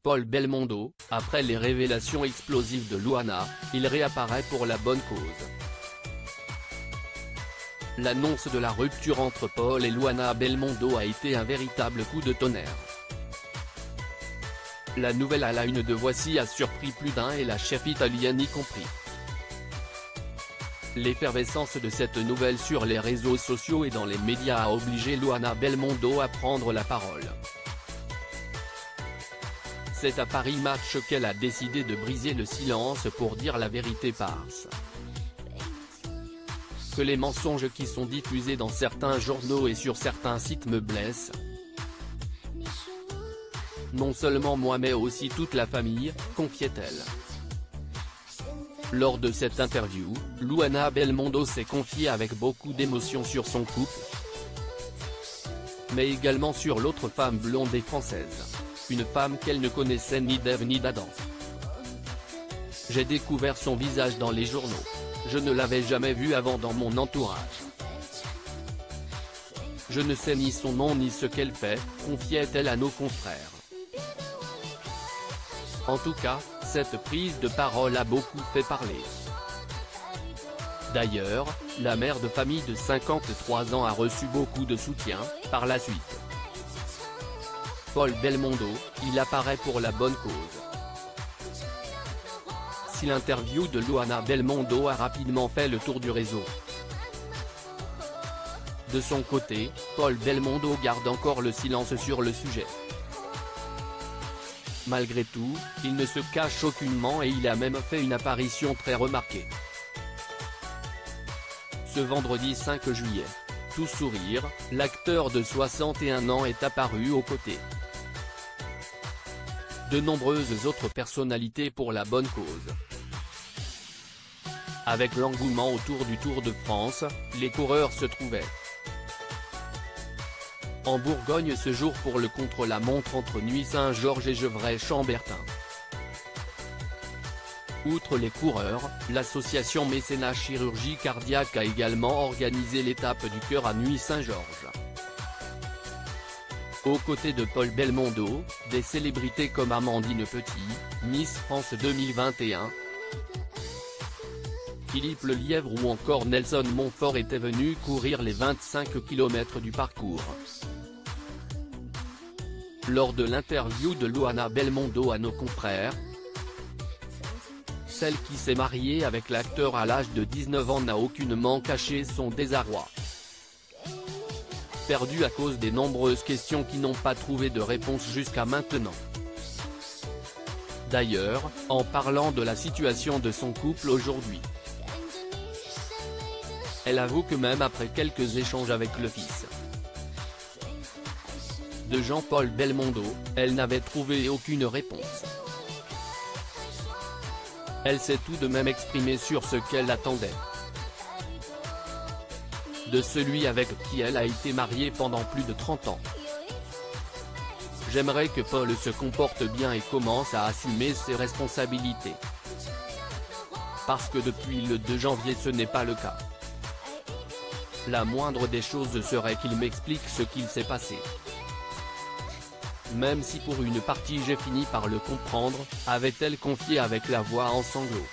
Paul Belmondo, après les révélations explosives de Loana, il réapparaît pour la bonne cause. L'annonce de la rupture entre Paul et Loana Belmondo a été un véritable coup de tonnerre. La nouvelle à la une de Voici a surpris plus d'un et la chef italienne y compris. L'effervescence de cette nouvelle sur les réseaux sociaux et dans les médias a obligé Loana Belmondo à prendre la parole. C'est à Paris Match qu'elle a décidé de briser le silence pour dire la vérité parce que les mensonges qui sont diffusés dans certains journaux et sur certains sites me blessent. Non seulement moi mais aussi toute la famille, confiait-elle. Lors de cette interview, Loana Belmondo s'est confiée avec beaucoup d'émotion sur son couple, mais également sur l'autre femme blonde et française. Une femme qu'elle ne connaissait ni d'Ève ni d'Adam. J'ai découvert son visage dans les journaux. Je ne l'avais jamais vue avant dans mon entourage. Je ne sais ni son nom ni ce qu'elle fait, confiait-elle à nos confrères. En tout cas, cette prise de parole a beaucoup fait parler. D'ailleurs, la mère de famille de 53 ans a reçu beaucoup de soutien, par la suite. Paul Belmondo, il apparaît pour la bonne cause. Si l'interview de Loana Belmondo a rapidement fait le tour du réseau. De son côté, Paul Belmondo garde encore le silence sur le sujet. Malgré tout, il ne se cache aucunement et il a même fait une apparition très remarquée. Ce vendredi 5 juillet, tout sourire, l'acteur de 61 ans est apparu aux côtés de nombreuses autres personnalités pour la bonne cause. Avec l'engouement autour du Tour de France, les coureurs se trouvaient en Bourgogne ce jour pour le contre-la-montre entre Nuit-Saint-Georges et Gevrey-Chambertin. Outre les coureurs, l'association Mécénat Chirurgie Cardiaque a également organisé l'étape du cœur à Nuit-Saint-Georges. Aux côtés de Paul Belmondo, des célébrités comme Amandine Petit, Miss France 2021, Philippe Lelièvre ou encore Nelson Montfort étaient venus courir les 25 km du parcours. Lors de l'interview de Loana Belmondo à nos confrères, celle qui s'est mariée avec l'acteur à l'âge de 19 ans n'a aucunement caché son désarroi. Perdu à cause des nombreuses questions qui n'ont pas trouvé de réponse jusqu'à maintenant. D'ailleurs, en parlant de la situation de son couple aujourd'hui, elle avoue que même après quelques échanges avec le fils de Jean-Paul Belmondo, elle n'avait trouvé aucune réponse. Elle s'est tout de même exprimée sur ce qu'elle attendait de celui avec qui elle a été mariée pendant plus de 30 ans. J'aimerais que Paul se comporte bien et commence à assumer ses responsabilités. Parce que depuis le 2 janvier ce n'est pas le cas. La moindre des choses serait qu'il m'explique ce qu'il s'est passé. Même si pour une partie j'ai fini par le comprendre, avait-elle confié avec la voix en sanglots.